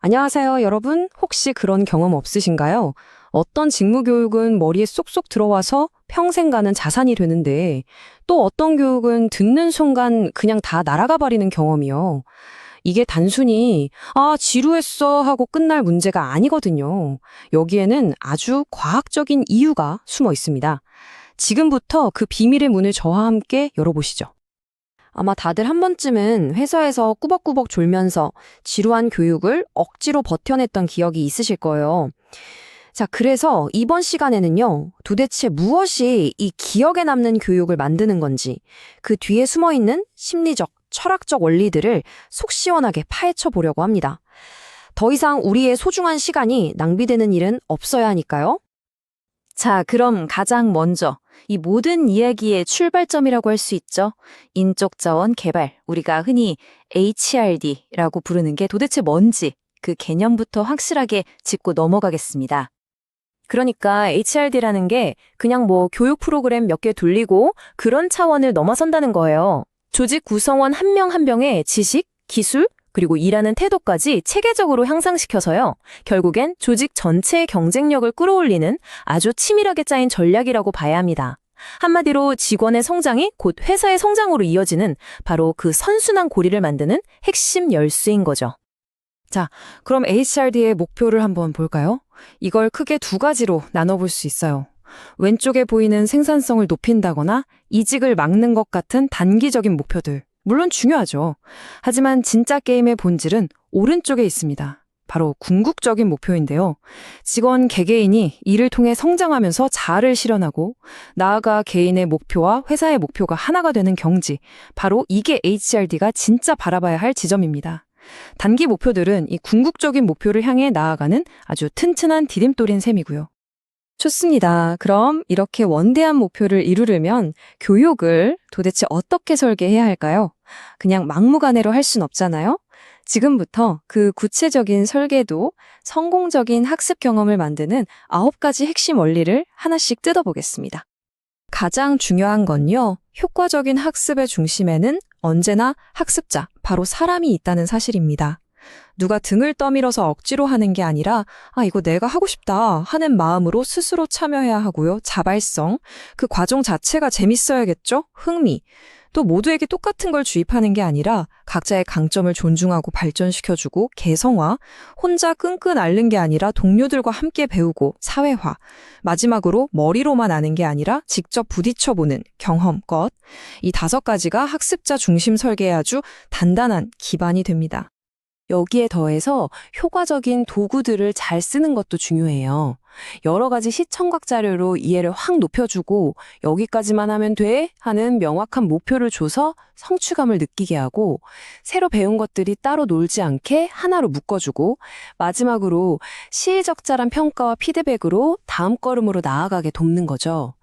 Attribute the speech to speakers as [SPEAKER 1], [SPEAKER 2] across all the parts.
[SPEAKER 1] 안녕하세요, 여러분. 혹시 그런 경험 없으신가요? 어떤 직무 교육은 머리에 쏙쏙 들어와서 평생 가는 자산이 되는데, 또 어떤 교육은 듣는 순간 그냥 다 날아가 버리는 경험이요. 이게 단순히, 지루했어 하고 끝날 문제가 아니거든요. 여기에는 아주 과학적인 이유가 숨어 있습니다. 지금부터 그 비밀의 문을 저와 함께 열어보시죠. 아마 다들 한 번쯤은 회사에서 꾸벅꾸벅 졸면서 지루한 교육을 억지로 버텨냈던 기억이 있으실 거예요. 자, 그래서 이번 시간에는요, 도대체 무엇이 이 기억에 남는 교육을 만드는 건지, 그 뒤에 숨어 있는 심리적, 철학적 원리들을 속 시원하게 파헤쳐 보려고 합니다. 더 이상 우리의 소중한 시간이 낭비되는 일은 없어야 하니까요. 자, 그럼 가장 먼저 이 모든 이야기의 출발점이라고 할 수 있죠. 인적 자원 개발, 우리가 흔히 HRD라고 부르는 게 도대체 뭔지 그 개념부터 확실하게 짚고 넘어가겠습니다. 그러니까 HRD라는 게 그냥 교육 프로그램 몇 개 돌리고 그런 차원을 넘어선다는 거예요. 조직 구성원 한 명 한 명의 지식, 기술, 그리고 일하는 태도까지 체계적으로 향상시켜서요. 결국엔 조직 전체의 경쟁력을 끌어올리는 아주 치밀하게 짜인 전략이라고 봐야 합니다. 한마디로 직원의 성장이 곧 회사의 성장으로 이어지는 바로 그 선순환 고리를 만드는 핵심 열쇠인 거죠. 자, 그럼 HRD의 목표를 한번 볼까요? 이걸 크게 두 가지로 나눠볼 수 있어요. 왼쪽에 보이는 생산성을 높인다거나 이직을 막는 것 같은 단기적인 목표들. 물론 중요하죠. 하지만 진짜 게임의 본질은 오른쪽에 있습니다. 바로 궁극적인 목표인데요. 직원 개개인이 이를 통해 성장하면서 자아를 실현하고 나아가 개인의 목표와 회사의 목표가 하나가 되는 경지. 바로 이게 HRD가 진짜 바라봐야 할 지점입니다. 단기 목표들은 이 궁극적인 목표를 향해 나아가는 아주 튼튼한 디딤돌인 셈이고요. 좋습니다. 그럼 이렇게 원대한 목표를 이루려면 교육을 도대체 어떻게 설계해야 할까요? 그냥 막무가내로 할 순 없잖아요? 지금부터 그 구체적인 설계도, 성공적인 학습 경험을 만드는 9가지 핵심 원리를 하나씩 뜯어보겠습니다. 가장 중요한 건요, 효과적인 학습의 중심에는 언제나 학습자, 바로 사람이 있다는 사실입니다. 누가 등을 떠밀어서 억지로 하는 게 아니라 이거 내가 하고 싶다 하는 마음으로 스스로 참여해야 하고요. 자발성, 그 과정 자체가 재밌어야겠죠? 흥미. 또 모두에게 똑같은 걸 주입하는 게 아니라 각자의 강점을 존중하고 발전시켜주고 개성화, 혼자 끙끙 앓는 게 아니라 동료들과 함께 배우고 사회화, 마지막으로 머리로만 아는 게 아니라 직접 부딪혀보는 경험껏, 이 5가지가 학습자 중심 설계에 아주 단단한 기반이 됩니다. 여기에 더해서 효과적인 도구들을 잘 쓰는 것도 중요해요. 여러 가지 시청각 자료로 이해를 확 높여주고 여기까지만 하면 돼? 하는 명확한 목표를 줘서 성취감을 느끼게 하고 새로 배운 것들이 따로 놀지 않게 하나로 묶어주고 마지막으로 시의적절한 평가와 피드백으로 다음 걸음으로 나아가게 돕는 거죠.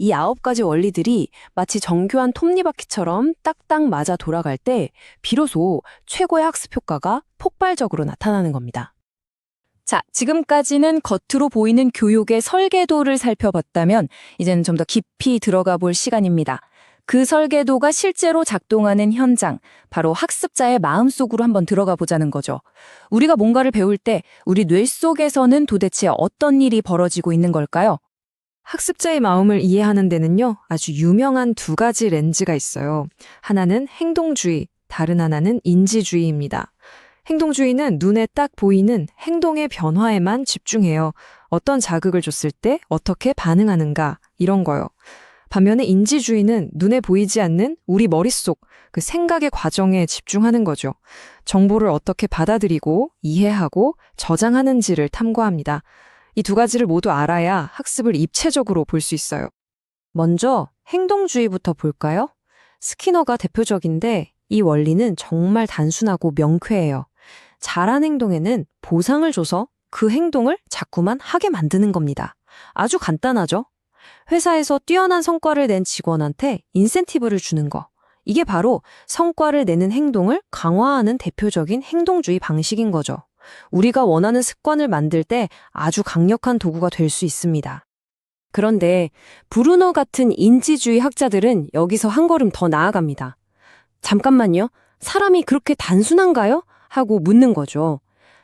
[SPEAKER 1] 이 9가지 원리들이 마치 정교한 톱니바퀴처럼 딱딱 맞아 돌아갈 때 비로소 최고의 학습 효과가 폭발적으로 나타나는 겁니다. 자, 지금까지는 겉으로 보이는 교육의 설계도를 살펴봤다면 이제는 좀 더 깊이 들어가 볼 시간입니다. 그 설계도가 실제로 작동하는 현장, 바로 학습자의 마음속으로 한번 들어가 보자는 거죠. 우리가 뭔가를 배울 때 우리 뇌 속에서는 도대체 어떤 일이 벌어지고 있는 걸까요? 학습자의 마음을 이해하는 데는요, 아주 유명한 2가지 렌즈가 있어요. 하나는 행동주의, 다른 하나는 인지주의입니다. 행동주의는 눈에 딱 보이는 행동의 변화에만 집중해요. 어떤 자극을 줬을 때 어떻게 반응하는가, 이런 거요. 반면에 인지주의는 눈에 보이지 않는 우리 머릿속, 그 생각의 과정에 집중하는 거죠. 정보를 어떻게 받아들이고, 이해하고, 저장하는지를 탐구합니다. 이 2가지를 모두 알아야 학습을 입체적으로 볼 수 있어요. 먼저 행동주의부터 볼까요? 스키너가 대표적인데 이 원리는 정말 단순하고 명쾌해요. 잘한 행동에는 보상을 줘서 그 행동을 자꾸만 하게 만드는 겁니다. 아주 간단하죠? 회사에서 뛰어난 성과를 낸 직원한테 인센티브를 주는 거. 이게 바로 성과를 내는 행동을 강화하는 대표적인 행동주의 방식인 거죠. 우리가 원하는 습관을 만들 때 아주 강력한 도구가 될 수 있습니다. 그런데 브루너 같은 인지주의 학자들은 여기서 한 걸음 더 나아갑니다. 잠깐만요. 사람이 그렇게 단순한가요? 하고 묻는 거죠.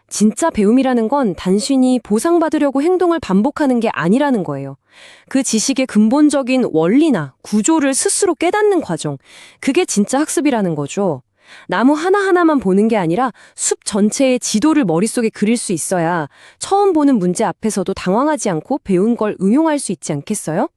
[SPEAKER 1] 진짜 배움이라는 건 단순히 보상받으려고 행동을 반복하는 게 아니라는 거예요. 그 지식의 근본적인 원리나 구조를 스스로 깨닫는 과정, 그게 진짜 학습이라는 거죠. 나무 하나하나만 보는 게 아니라 숲 전체의 지도를 머릿속에 그릴 수 있어야 처음 보는 문제 앞에서도 당황하지 않고 배운 걸 응용할 수 있지 않겠어요?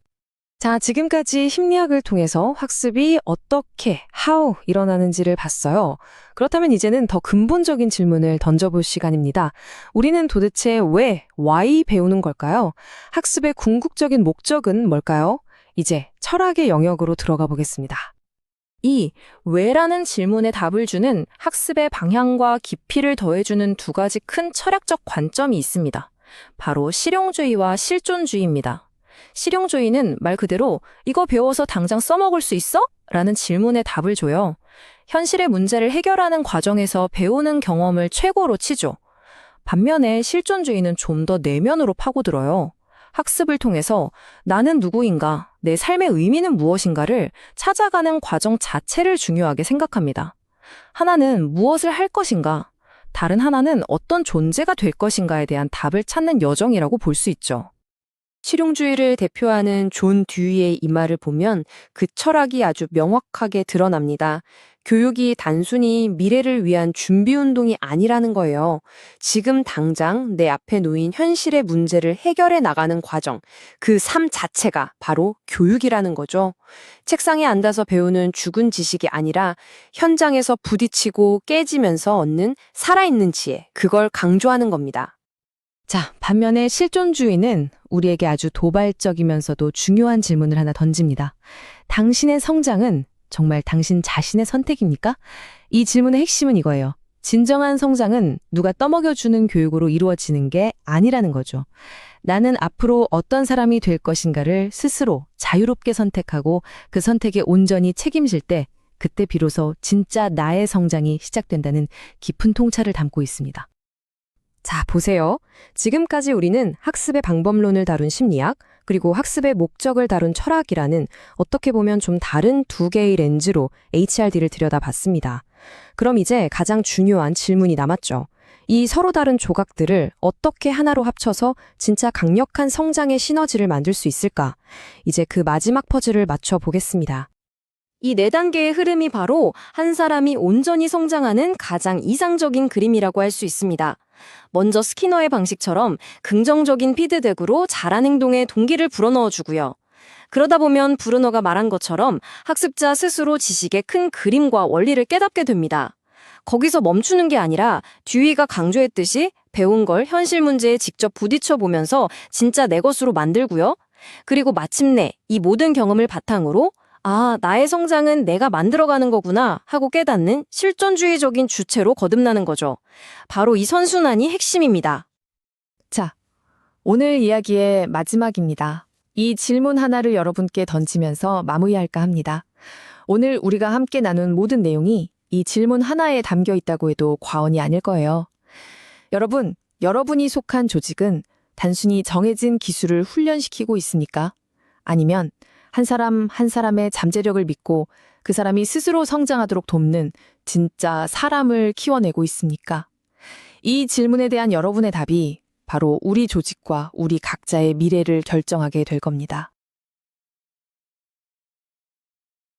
[SPEAKER 1] 자, 지금까지 심리학을 통해서 학습이 어떻게, how 일어나는지를 봤어요. 그렇다면 이제는 더 근본적인 질문을 던져볼 시간입니다. 우리는 도대체 왜, why 배우는 걸까요? 학습의 궁극적인 목적은 뭘까요? 이제 철학의 영역으로 들어가 보겠습니다. 이 왜라는 질문에 답을 주는 학습의 방향과 깊이를 더해주는 두 가지 큰 철학적 관점이 있습니다. 바로 실용주의와 실존주의입니다. 실용주의는 말 그대로 이거 배워서 당장 써먹을 수 있어? 라는 질문에 답을 줘요. 현실의 문제를 해결하는 과정에서 배우는 경험을 최고로 치죠. 반면에 실존주의는 좀 더 내면으로 파고들어요. 학습을 통해서 나는 누구인가, 내 삶의 의미는 무엇인가를 찾아가는 과정 자체를 중요하게 생각합니다. 하나는 무엇을 할 것인가, 다른 하나는 어떤 존재가 될 것인가에 대한 답을 찾는 여정이라고 볼 수 있죠. 실용주의를 대표하는 존 듀이의 이 말을 보면 그 철학이 아주 명확하게 드러납니다. 교육이 단순히 미래를 위한 준비운동이 아니라는 거예요. 지금 당장 내 앞에 놓인 현실의 문제를 해결해 나가는 과정, 그 삶 자체가 바로 교육이라는 거죠. 책상에 앉아서 배우는 죽은 지식이 아니라 현장에서 부딪히고 깨지면서 얻는 살아있는 지혜, 그걸 강조하는 겁니다. 자, 반면에 실존주의는 우리에게 아주 도발적이면서도 중요한 질문을 하나 던집니다. 당신의 성장은 정말 당신 자신의 선택입니까? 이 질문의 핵심은 이거예요. 진정한 성장은 누가 떠먹여주는 교육으로 이루어지는 게 아니라는 거죠. 나는 앞으로 어떤 사람이 될 것인가를 스스로 자유롭게 선택하고 그 선택에 온전히 책임질 때 그때 비로소 진짜 나의 성장이 시작된다는 깊은 통찰을 담고 있습니다. 자, 보세요. 지금까지 우리는 학습의 방법론을 다룬 심리학, 그리고 학습의 목적을 다룬 철학이라는 어떻게 보면 좀 다른 두 개의 렌즈로 HRD를 들여다봤습니다. 그럼 이제 가장 중요한 질문이 남았죠. 이 서로 다른 조각들을 어떻게 하나로 합쳐서 진짜 강력한 성장의 시너지를 만들 수 있을까? 이제 그 마지막 퍼즐을 맞춰 보겠습니다. 이 네 단계의 흐름이 바로 한 사람이 온전히 성장하는 가장 이상적인 그림이라고 할 수 있습니다. 먼저 스키너의 방식처럼 긍정적인 피드백으로 잘한 행동에 동기를 불어넣어 주고요. 그러다 보면 브루너가 말한 것처럼 학습자 스스로 지식의 큰 그림과 원리를 깨닫게 됩니다. 거기서 멈추는 게 아니라 듀이가 강조했듯이 배운 걸 현실 문제에 직접 부딪혀 보면서 진짜 내 것으로 만들고요. 그리고 마침내 이 모든 경험을 바탕으로 아, 나의 성장은 내가 만들어가는 거구나 하고 깨닫는 실존주의적인 주체로 거듭나는 거죠. 바로 이 선순환이 핵심입니다.
[SPEAKER 2] 자, 오늘 이야기의 마지막입니다. 이 질문 하나를 여러분께 던지면서 마무리할까 합니다. 오늘 우리가 함께 나눈 모든 내용이 이 질문 하나에 담겨 있다고 해도 과언이 아닐 거예요. 여러분, 여러분이 속한 조직은 단순히 정해진 기술을 훈련시키고 있습니까? 아니면 한 사람 한 사람의 잠재력을 믿고 그 사람이 스스로 성장하도록 돕는 진짜 사람을 키워내고 있습니까? 이 질문에 대한 여러분의 답이 바로 우리 조직과 우리 각자의 미래를 결정하게 될 겁니다.